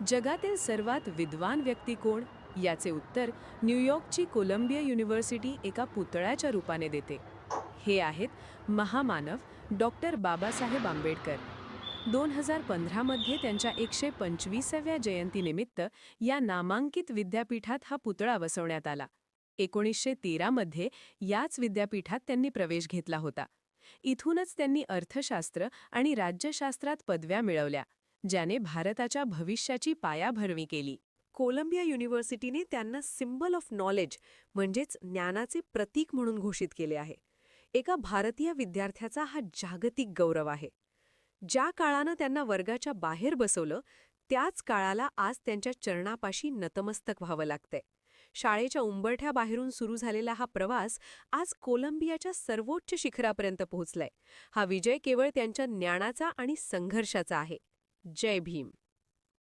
जगातील सर्वात विद्वान व्यक्ती कोण? याचे उत्तर न्यूयॉर्कची कोलंबिया युनिव्हर्सिटी एका पुतळ्याच्या रूपाने देते. हे आहेत महामानव डॉक्टर बाबासाहेब आंबेडकर. 2015 मध्ये त्यांच्या 125व्या जयंतीनिमित्त या नामांकित विद्यापीठात हा पुतळा बसवण्यात आला. 1913 मध्ये याच विद्यापीठात त्यांनी प्रवेश घेतला होता. इथूनच त्यांनी अर्थशास्त्र आणि राज्यशास्त्रात पदव्या मिळवल्या, ज्याने भारताच्या भविष्याची पायाभरणी केली. कोलंबिया युनिव्हर्सिटीने त्यांना सिम्बल ऑफ नॉलेज म्हणजेच ज्ञानाचे प्रतीक म्हणून घोषित केले आहे. एका भारतीय विद्यार्थ्याचा हा जागतिक गौरव आहे. ज्या काळानं त्यांना वर्गाच्या बाहेर बसवलं, त्याच काळाला आज त्यांच्या चरणापाशी नतमस्तक व्हावं लागतंय. शाळेच्या उंबरठ्याबाहेरून सुरू झालेला हा प्रवास आज कोलंबियाच्या सर्वोच्च शिखरापर्यंत पोहोचलाय. हा विजय केवळ त्यांच्या ज्ञानाचा आणि संघर्षाचा आहे. जय भीम.